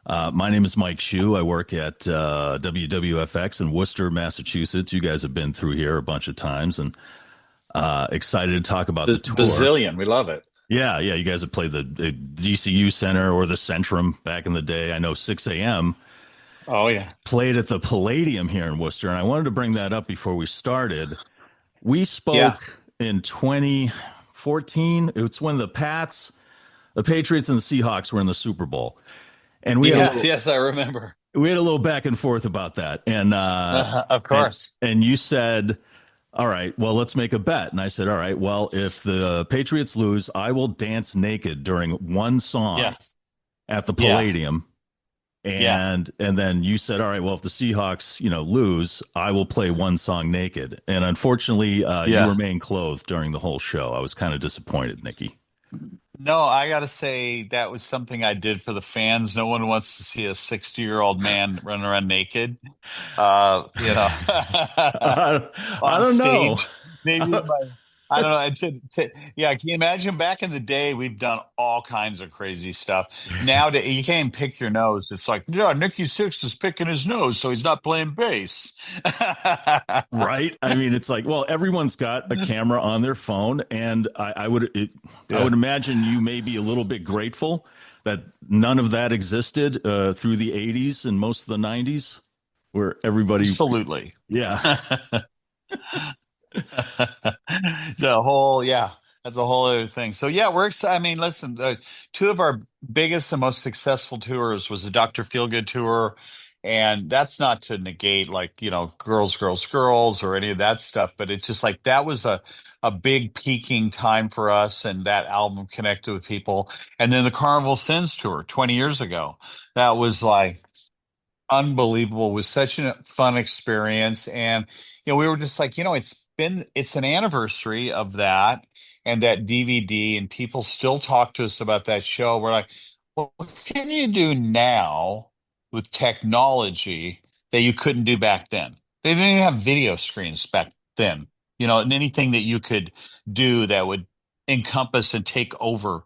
My name is Mike Shue. I work at WWFX in Worcester, Massachusetts. You guys have been through here a bunch of times, and excited to talk about the tour. Bazillion. We love it. Yeah, yeah, you guys have played the DCU Center or the Centrum back in the day. I know 6 a.m. Oh yeah. played at the Palladium here in Worcester, and I wanted to bring that up before we started. We Yeah. spoke in 2014. It's when the Patriots and the Seahawks were in the Super Bowl. And Yes, yes, I remember. we had a little back and forth about that. Of And course. and you said, "All right, well, let's make a bet." And I said, "All right, well, if the Patriots lose, I will dance naked during one song Yes. at the Yeah. Palladium." Yeah. And then you said, "All right, well, if the Seahawks, lose, I will play one song naked." And unfortunately, you Yeah. remained clothed during the whole show. I was kind of disappointed, Nikki. No, I gotta say that was something I did for the fans. No one wants to see a 60-year-old man running around naked. I On don't know. stage. Maybe I don't know. Yeah, can you imagine back in the day, we've done all kinds of crazy stuff. Now you can't even pick your nose. It's like, yeah, Nikki Sixx is picking his nose, so he's not playing bass. Right? I mean, it's like, well, everyone's got a camera on their phone, and I would Yeah, imagine you may be a little bit grateful that none of that existed through the '80s and most of the '90s, where everybody, absolutely. yeah, Yeah, that's a whole other thing. So yeah, we're excited. I mean, listen, two of our biggest and most successful tours was the Dr. Feelgood tour, and that's not to negate like girls, girls, girls or any of that stuff, but it's just like that was a big peaking time for us, and that album connected with people. And then the Carnival of Sins tour 20 years ago, that was like unbelievable. It was such a fun experience. And, we were just like, it's an anniversary of that and that DVD, and people still talk to us about that show. We're like, well, what can you do now with technology that you couldn't do back then? They didn't even have video screens back then, and anything that you could do that would encompass and take over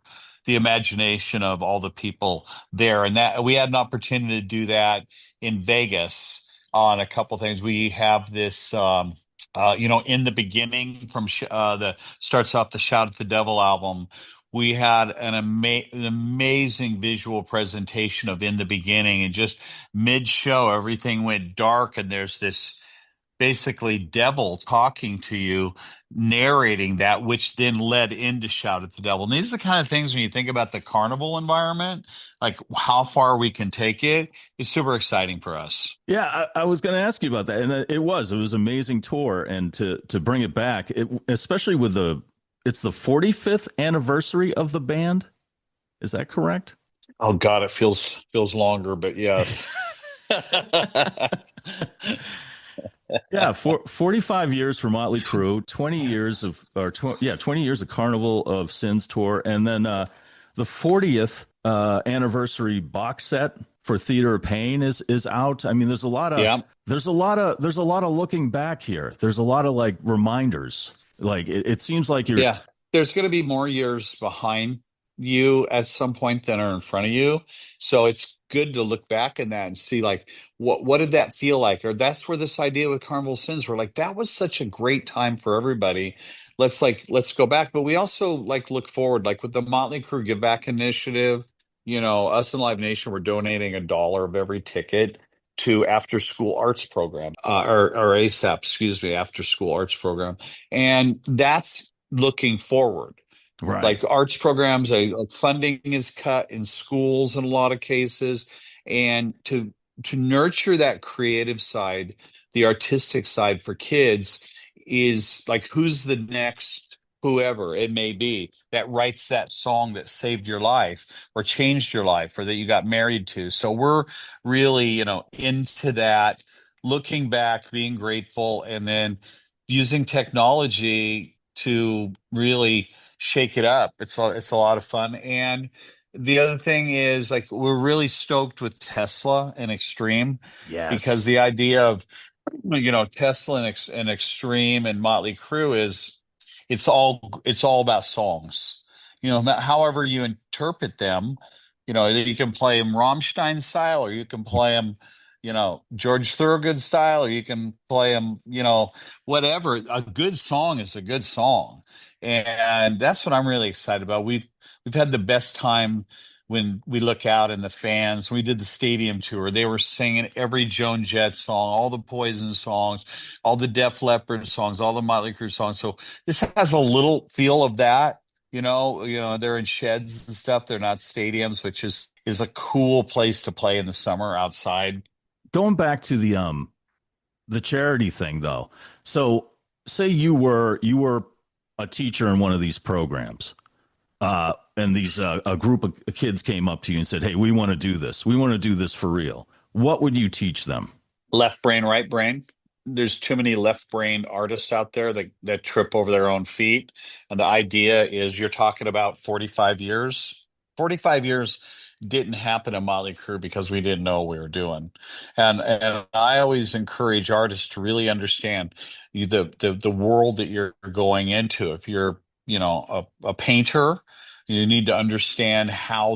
the imagination of all the people there. And that we had an opportunity to do that in Vegas on a couple things. We have this, in the beginning from the starts off the Shout at the Devil album. We had an amazing visual presentation of In the Beginning, and just mid show, everything went dark, and there's this basically devil talking to you, narrating that, which then led into Shout at the Devil. And these are the kind of things when you think about the carnival environment, like how far we can take it, is super exciting for us. yeah. I was going to ask you about that, and it was an amazing tour, and to bring it back, especially with it's the 45th anniversary of the band. Is that correct? Oh God, it feels longer, but yes. Yeah, 45 years for Motley Crue, 20 years yeah, 20 years of Carnival of Sins tour, and then the 40th anniversary box set for Theater of Pain is out. I mean, Yeah. there's a lot of looking back here. There's a lot of like reminders. Like it seems like you're Yeah. There's going to be more years behind you at some point than are in front of you. So it's good to look back in that and see like what did that feel like? Or that's where this idea with Carnival Sins, we're like, that was such a great time for everybody. Let's go back. But we also like look forward, like with the Motley Crue Give Back Initiative, us in Live Nation, we're donating $1 of every ticket to after school arts program, or ASAP, excuse me, after school arts program. And that's looking forward. right. Like arts programs, like funding is cut in schools in a lot of cases, and to nurture that creative side, the artistic side for kids is like who's the next whoever it may be that writes that song that saved your life or changed your life or that you got married to. So we're really, into that, looking back, being grateful, and then using technology to really shake it up. It's a lot of fun. And the other thing is like we're really stoked with Tesla and Extreme, because Yes. the idea of Tesla and Extreme and Motley Crue is it's all about songs. However you interpret them, You can play them Rammstein style, or you can play them, George Thorogood style, or you can play them, whatever. A good song is a good song, and that's what I'm really excited about. We've had the best time when we look out and the fans. We did the stadium tour. They were singing every Joan Jett song, all the Poison songs, all the Def Leppard songs, all the Motley Crue songs. So this has a little feel of that. They're in sheds and stuff. They're not stadiums, which is a cool place to play in the summer outside. Going back to the charity thing though. So say you were a teacher in one of these programs, and these a group of kids came up to you and said, "Hey, we want to do this. We want to do this for real." What would you teach them? Left brain, right brain. There's too many left-brained artists out there that trip over their own feet. And the idea is you're talking about 45 years. 45 years didn't happen in Motley Crue because we didn't know what we were doing. And I always encourage artists to really understand the world that you're going into. If you're, a painter, you need to understand how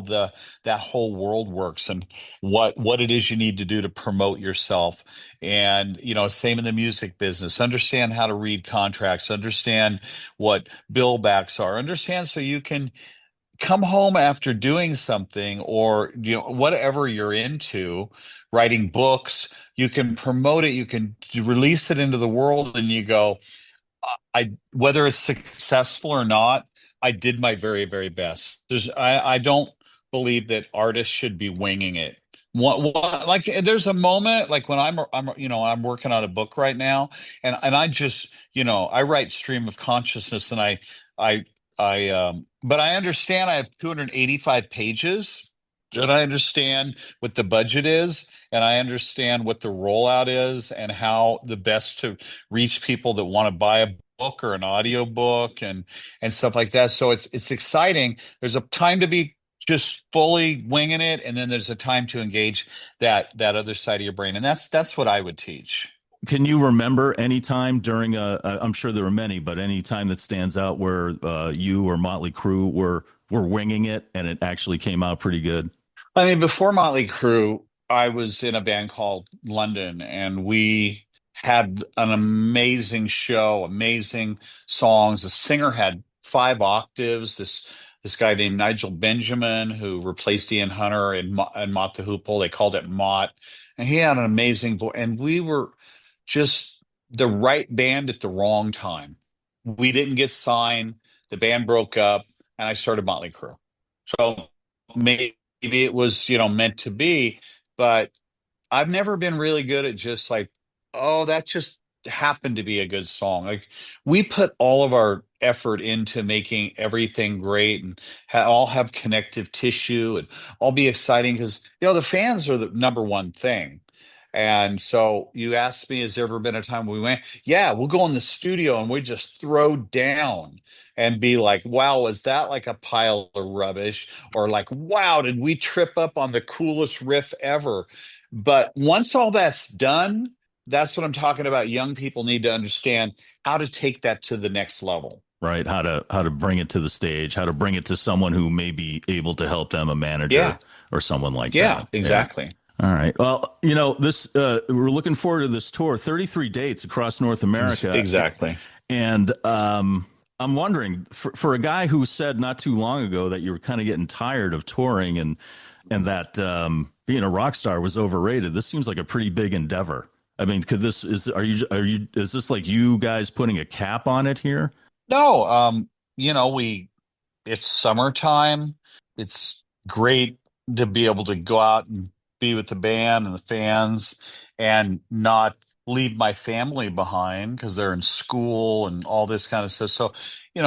that whole world works and what it is you need to do to promote yourself. And, same in the music business. Understand how to read contracts, understand what billbacks are, understand so you can come home after doing something or, whatever you're into, writing books, you can promote it, you can release it into the world and you go, whether it's successful or not, I did my very, very best. I don't believe that artists should be winging it. Like there's a moment like when I'm working on a book right now, and I just I write stream of consciousness, and but I understand I have 285 pages, and I understand what the budget is, and I understand what the rollout is, and how the best to reach people that want to buy a book or an audio book and stuff like that. So it's exciting. There's a time to be just fully winging it, and then there's a time to engage that other side of your brain, and that's what I would teach. Can you remember any time during I'm sure there were many, but any time that stands out where you or Motley Crue were winging it and it actually came out pretty good? I mean, before Motley Crue, I was in a band called London, and we had an amazing show, amazing songs. The singer had 5 octaves. This guy named Nigel Benjamin, who replaced Ian Hunter in Mott the Hoople, they called it Mott, and he had an amazing voice. And we were just the right band at the wrong time. We didn't get signed. The band broke up, and I started Motley Crue. So maybe it was, meant to be, but I've never been really good at just like, oh, that just happened to be a good song. Like we put all of our effort into making everything great and all have connective tissue and all be exciting because, the fans are the number one thing. And so you asked me, has there ever been a time we went, yeah, we'll go in the studio and we just throw down and be like, wow, was that like a pile of rubbish? Or like, wow, did we trip up on the coolest riff ever? But once all that's done, that's what I'm talking about. Young people need to understand how to take that to the next level. Right? How to bring it to the stage, how to bring it to someone who may be able to help them, a manager Yeah. or someone like Yeah, that. Yeah. exactly. All right. Well, this we're looking forward to this tour, 33 dates across North America. Exactly. And I'm wondering for a guy who said not too long ago that you were kind of getting tired of touring and that being a rock star was overrated. This seems like a pretty big endeavor. I mean, is this like you guys putting a cap on it here? No, it's summertime. It's great to be able to go out and be with the band and the fans and not leave my family behind because they're in school and all this kind of stuff. So,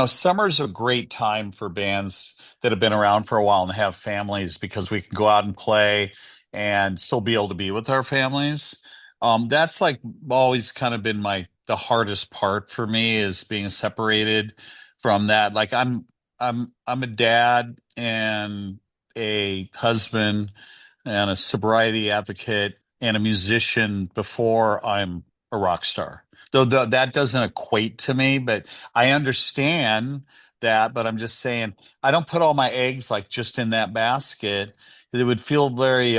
summer's a great time for bands that have been around for a while and have families because we can go out and play and still be able to be with our families. That's like always kind of been the hardest part for me is being separated from that. Like I'm a dad and a husband and a sobriety advocate and a musician before I'm a rock star. Though that doesn't equate to me, but I understand that. But I'm just saying I don't put all my eggs like just in that basket. it would feel very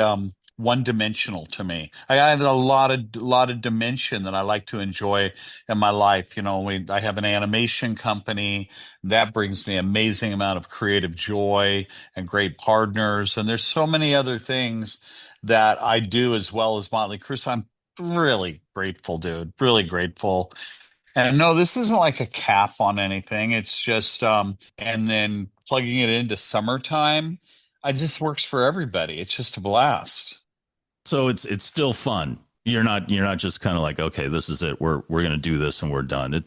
one dimensional to me. I have a lot of dimension that I like to enjoy in my life. I have an animation company that brings me amazing amount of creative joy and great partners. And there's so many other things that I do as well as Motley Crue. So I'm really grateful, dude. Really grateful. And no, this isn't like a cap on anything. It's just and then plugging it into summertime, it just works for everybody. It's just a blast. So it's still fun. You're not just kind of like, okay, this is it. We're gonna do this and we're done.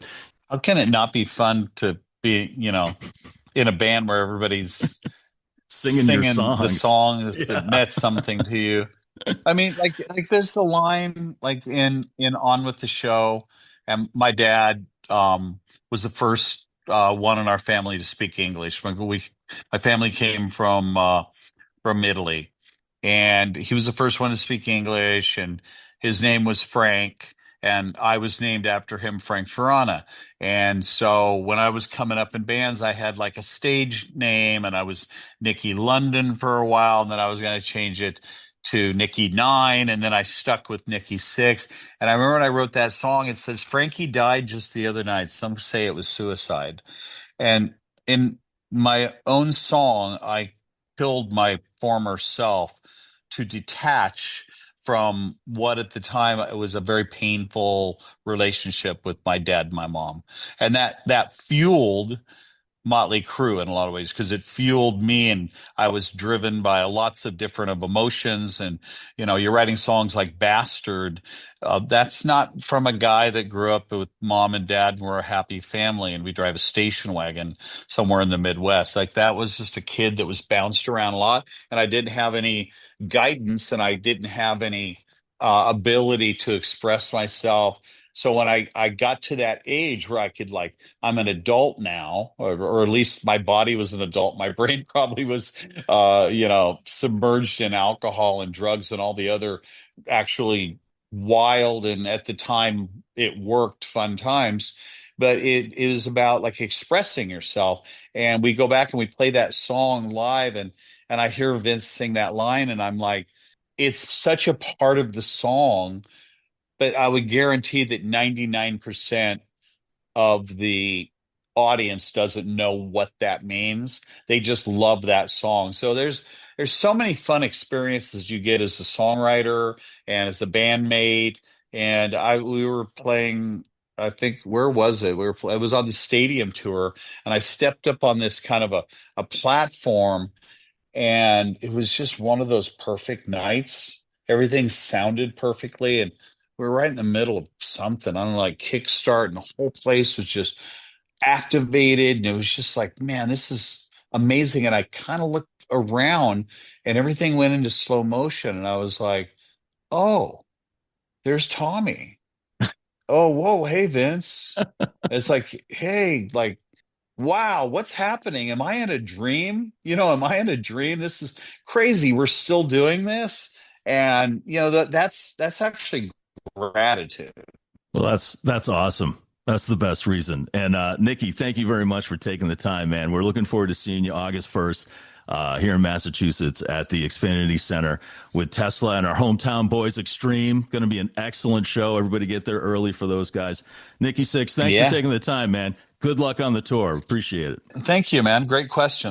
How can it not be fun to be, in a band where everybody's singing your singing the songs. songs that Yeah. meant something to you? I mean, like there's the line like in On with the Show, and my dad was the first one in our family to speak English. My family came from Italy, and he was the first one to speak English, and his name was Frank, and I was named after him, Frank Ferrana. And so when I was coming up in bands, I had like a stage name, and I was Nikki London for a while, and then I was going to change it to Nikki Nine, and then I stuck with Nikki Sixx. And I remember when I wrote that song, it says Frankie died just the other night. Some say it was suicide. And in my own song, I killed my former self to detach from what at the time it was a very painful relationship with my dad and my mom. And that fueled Motley Crue in a lot of ways because it fueled me, and I was driven by lots of different of emotions. And you're writing songs like Bastard. That's not from a guy that grew up with mom and dad and we're a happy family and we drive a station wagon somewhere in the Midwest. Like that was just a kid that was bounced around a lot, and I didn't have any guidance, and I didn't have any ability to express myself. So when I got to that age where I could like, I'm an adult now, or at least my body was an adult. My brain probably was, submerged in alcohol and drugs and all the other actually wild, and at the time it worked, fun times. But it is about like expressing yourself. And we go back and we play that song live, and I hear Vince sing that line, and I'm like, it's such a part of the song, but I would guarantee that 99% of the audience doesn't know what that means. They just love that song. So there's so many fun experiences you get as a songwriter and as a bandmate. And we were playing, I think, where was it? It was on the stadium tour, and I stepped up on this kind of a platform, and it was just one of those perfect nights. Everything sounded perfectly, and we were right in the middle of something. I don't know, like Kickstart, and the whole place was just activated. And it was just like, man, this is amazing. And I kind of looked around, and everything went into slow motion. And I was like, oh, there's Tommy. Oh, whoa, hey, Vince. It's like, hey, like, wow, what's happening? Am I in a dream? Am I in a dream? This is crazy. We're still doing this. And that's actually gratitude. Well, that's awesome. That's the best reason. And Nikki, thank you very much for taking the time, man. We're looking forward to seeing you August 1st here in Massachusetts at the Xfinity Center with Tesla and our hometown boys Extreme. Going to be an excellent show. Everybody get there early for those guys. Nikki Sixx, thanks for Yeah. taking the time, man. Good luck on the tour. Appreciate it. Thank you, man. Great questions.